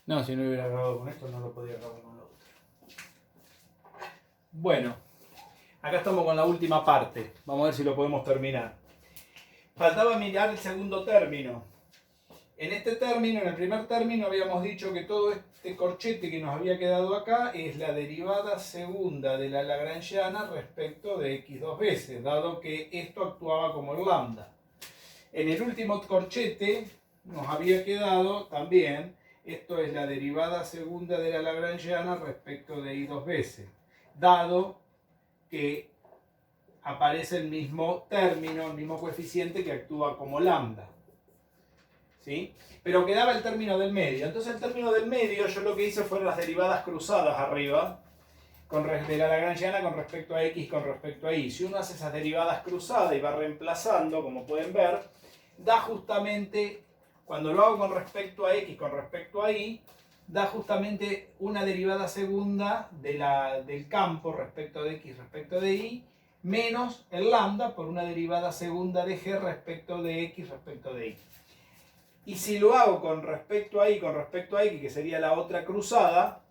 No, si no hubiera grabado con esto, no lo podía grabar con lo otro. Bueno, acá estamos con la última parte. Vamos a ver si lo podemos terminar. Faltaba mirar el segundo término. En este término, en el primer término, habíamos dicho que todo este corchete que nos había quedado acá es la derivada segunda de la lagrangiana respecto de x dos veces, dado que esto actuaba como el lambda. En el último corchete nos había quedado también, esto es la derivada segunda de la lagrangiana respecto de y dos veces, dado que aparece el mismo término, el mismo coeficiente que actúa como lambda. ¿Sí? Pero quedaba el término del medio. Entonces el término del medio yo lo que hice fueron las derivadas cruzadas arriba de la lagrangiana con respecto a x con respecto a y. Si uno hace esas derivadas cruzadas y va reemplazando, como pueden ver, da justamente, cuando lo hago con respecto a x con respecto a y, da justamente una derivada segunda del campo respecto de x respecto de y, menos el lambda por una derivada segunda de g respecto de x respecto de y. Y si lo hago con respecto a y con respecto a x, que sería la otra cruzada,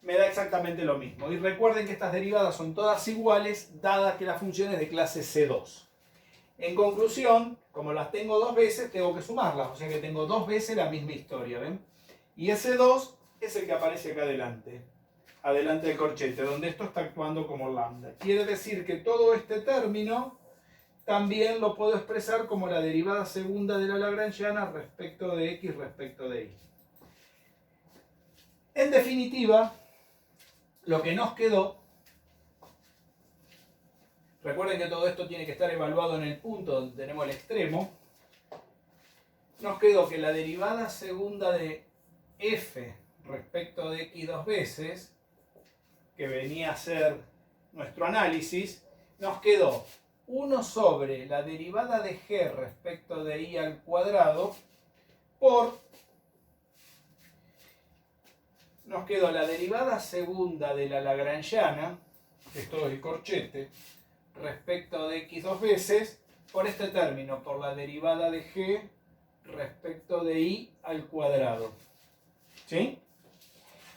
me da exactamente lo mismo. Y recuerden que estas derivadas son todas iguales, dadas que la función es de clase C2. En conclusión, como las tengo dos veces, tengo que sumarlas. O sea que tengo dos veces la misma historia, ¿ven? Y ese 2 es el que aparece acá adelante. Adelante del corchete, donde esto está actuando como lambda. Quiere decir que todo este término también lo puedo expresar como la derivada segunda de la lagrangiana respecto de x respecto de y. En definitiva, lo que nos quedó, recuerden que todo esto tiene que estar evaluado en el punto donde tenemos el extremo, nos quedó que la derivada segunda de f respecto de x dos veces, que venía a ser nuestro análisis, nos quedó 1 sobre la derivada de g respecto de y al cuadrado por, nos quedó la derivada segunda de la lagrangiana, que es todo el corchete, respecto de x dos veces, por este término, por la derivada de g respecto de y al cuadrado. ¿Sí?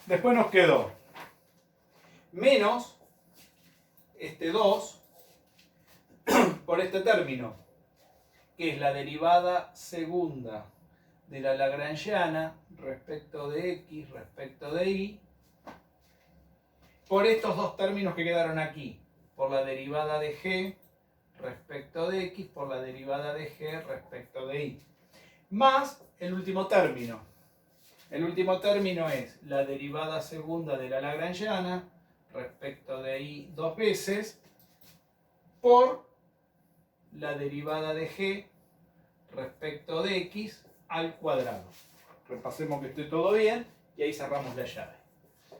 Después nos quedó menos este 2 por este término, que es la derivada segunda de la lagrangiana respecto de x respecto de y, por estos dos términos que quedaron aquí, por la derivada de g respecto de x, por la derivada de g respecto de y, más el último término. El último término es la derivada segunda de la lagrangiana respecto de y dos veces por la derivada de g respecto de x al cuadrado. Repasemos que esté todo bien y ahí cerramos la llave.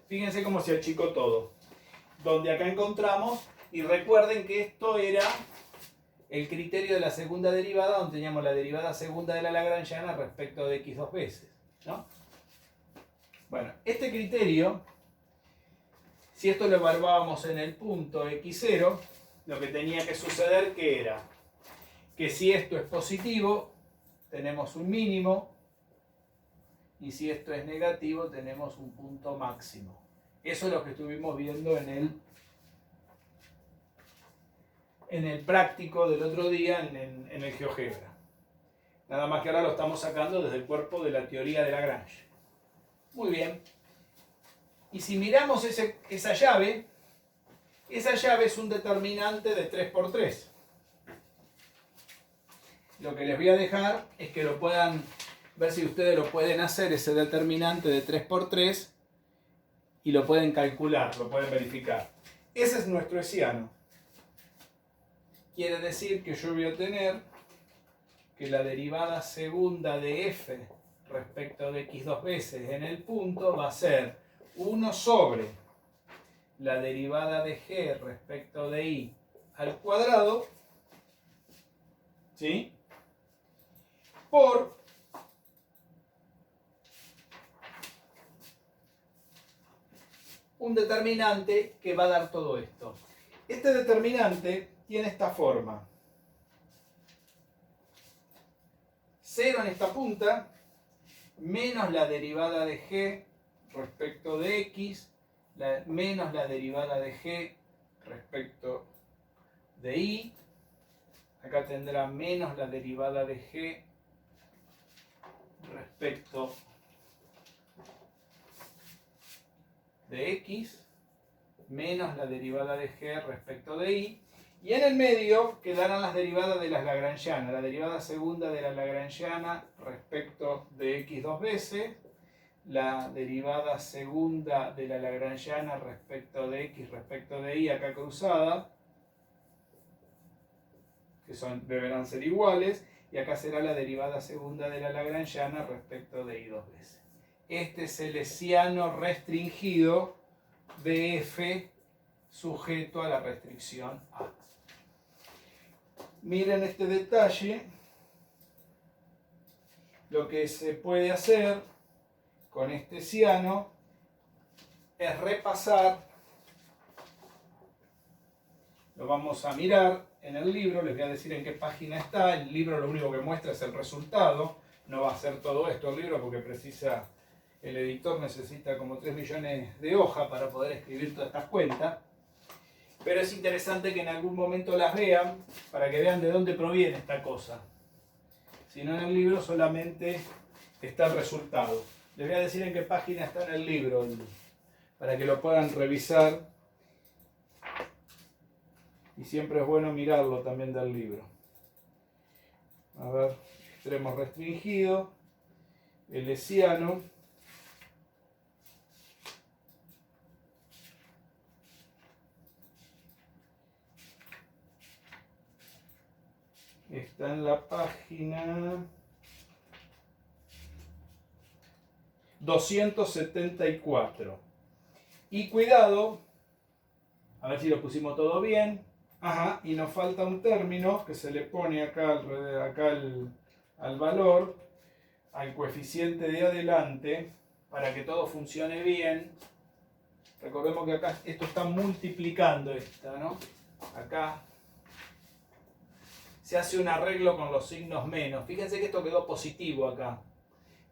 Fíjense cómo se achicó todo. Donde acá encontramos, y recuerden que esto era el criterio de la segunda derivada, donde teníamos la derivada segunda de la lagrangiana respecto de x dos veces, ¿no? Bueno, este criterio, si esto lo evaluábamos en el punto x0, lo que tenía que suceder que era que si esto es positivo, tenemos un mínimo, y si esto es negativo, tenemos un punto máximo. Eso es lo que estuvimos viendo en el práctico del otro día en el GeoGebra. Nada más que ahora lo estamos sacando desde el cuerpo de la teoría de Lagrange. Muy bien. Y si miramos esa llave es un determinante de 3×3. Lo que les voy a dejar es que lo puedan ver si ustedes lo pueden hacer, ese determinante de 3×3, y lo pueden calcular, lo pueden verificar. Ese es nuestro hessiano. Quiere decir que yo voy a tener que la derivada segunda de f respecto de x dos veces en el punto va a ser 1 sobre la derivada de g respecto de y al cuadrado, ¿sí? Por un determinante que va a dar todo esto. Este determinante tiene esta forma. 0 en esta punta menos la derivada de g respecto de x, menos la derivada de g respecto de y. Acá tendrá menos la derivada de g respecto de x, menos la derivada de g respecto de y. Y en el medio quedarán las derivadas de las lagrangianas. La derivada segunda de la lagrangiana respecto de x dos veces. La derivada segunda de la lagrangiana respecto de x respecto de y acá cruzada, que deberán ser iguales, y acá será la derivada segunda de la lagrangiana respecto de y dos veces. Este es el hessiano restringido de f sujeto a la restricción A. Miren este detalle. Lo que se puede hacer con este hessiano es repasar. Lo vamos a mirar en el libro, les voy a decir en qué página está. El libro lo único que muestra es el resultado, no va a ser todo esto el libro porque el editor necesita como 3 millones de hojas para poder escribir todas estas cuentas. Pero es interesante que en algún momento las vean para que vean de dónde proviene esta cosa. Si no, en el libro solamente está el resultado. Les voy a decir en qué página está en el libro para que lo puedan revisar. Y siempre es bueno mirarlo también del libro. A ver, extremo restringido, el hessiano. Está en la página 274. Y cuidado, a ver si lo pusimos todo bien. Ajá, y nos falta un término que se le pone acá al valor, al coeficiente de adelante, para que todo funcione bien. Recordemos que acá esto está multiplicando ¿no? Acá se hace un arreglo con los signos menos. Fíjense que esto quedó positivo acá.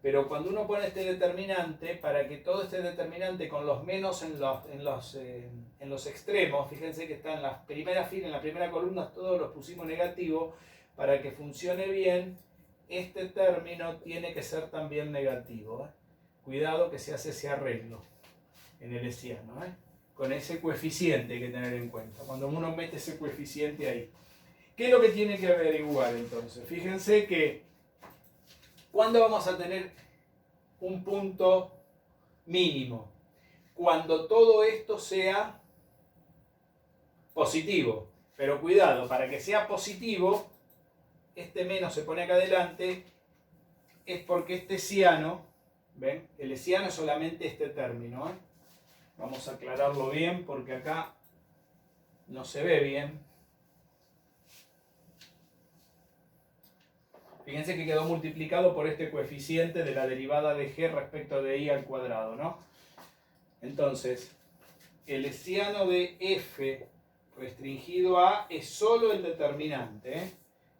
Pero cuando uno pone este determinante, para que todo este determinante con los menos en los extremos, fíjense que está en la primera fila, en la primera columna, todos los pusimos negativo. Para que funcione bien, este término tiene que ser también negativo. Cuidado que se hace ese arreglo en el hessiano. Con ese coeficiente hay que tener en cuenta. Cuando uno mete ese coeficiente ahí. ¿Qué es lo que tiene que averiguar entonces? Fíjense que ¿cuándo vamos a tener un punto mínimo? Cuando todo esto sea positivo. Pero cuidado, para que sea positivo, este menos se pone acá adelante, es porque este hessiano, ¿ven? El hessiano es solamente este término. Vamos a aclararlo bien porque acá no se ve bien. Fíjense que quedó multiplicado por este coeficiente de la derivada de g respecto de y al cuadrado, ¿no? Entonces, el hessiano de f restringido a es solo el determinante,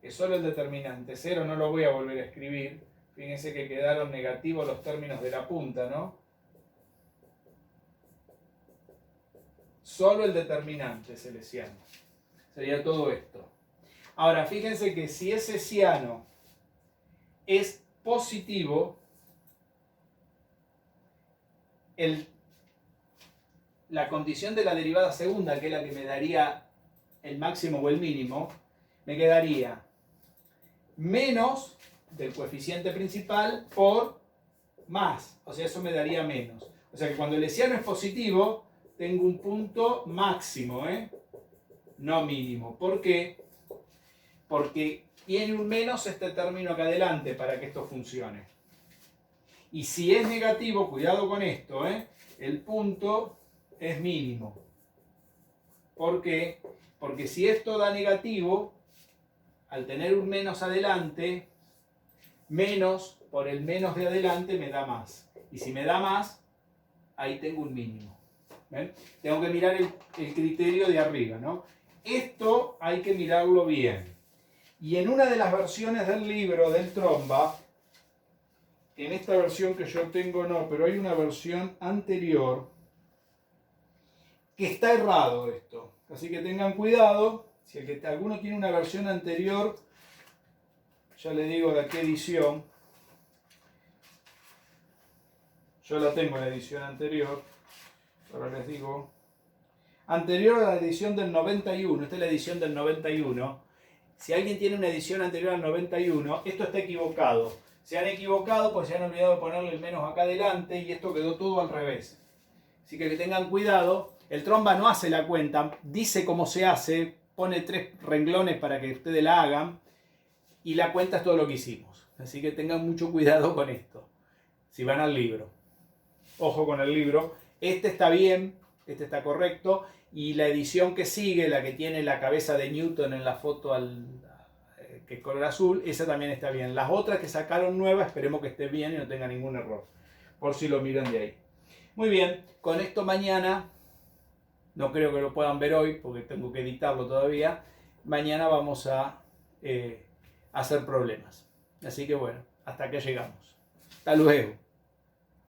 Es solo el determinante. 0 no lo voy a volver a escribir. Fíjense que quedaron negativos los términos de la punta, ¿no? Solo el determinante es el hessiano. Sería todo esto. Ahora, fíjense que si ese hessiano es positivo, la condición de la derivada segunda, que es la que me daría el máximo o el mínimo, me quedaría menos del coeficiente principal por más. O sea, eso me daría menos. O sea que cuando el hessiano es positivo, tengo un punto máximo, no mínimo. ¿Por qué? Porque tiene un menos este término acá adelante para que esto funcione. Y si es negativo, cuidado con esto, el punto es mínimo. ¿Por qué? Porque si esto da negativo, al tener un menos adelante, menos por el menos de adelante me da más. Y si me da más, ahí tengo un mínimo. ¿Ven? Tengo que mirar el criterio de arriba, ¿no? Esto hay que mirarlo bien. Y en una de las versiones del libro del Tromba, en esta versión que yo tengo no, pero hay una versión anterior que está errado esto. Así que tengan cuidado. Si alguno tiene una versión anterior, ya le digo de qué edición. Yo la tengo en la edición anterior. Ahora les digo. Anterior a la edición del 91. Esta es la edición del 91. Si alguien tiene una edición anterior al 91, esto está equivocado. Se han equivocado pues se han olvidado de ponerle el menos acá adelante y esto quedó todo al revés. Así que tengan cuidado. El Tromba no hace la cuenta, dice cómo se hace, pone 3 renglones para que ustedes la hagan y la cuenta es todo lo que hicimos. Así que tengan mucho cuidado con esto. Si van al libro. Ojo con el libro. Este está bien, este está correcto y la edición que sigue, la que tiene la cabeza de Newton en la foto que es color azul, esa también está bien. Las otras que sacaron nuevas, esperemos que esté bien y no tenga ningún error. Por si lo miran de ahí. Muy bien, con esto mañana, no creo que lo puedan ver hoy porque tengo que editarlo todavía. Mañana vamos a hacer problemas. Así que bueno, hasta que llegamos. Hasta luego.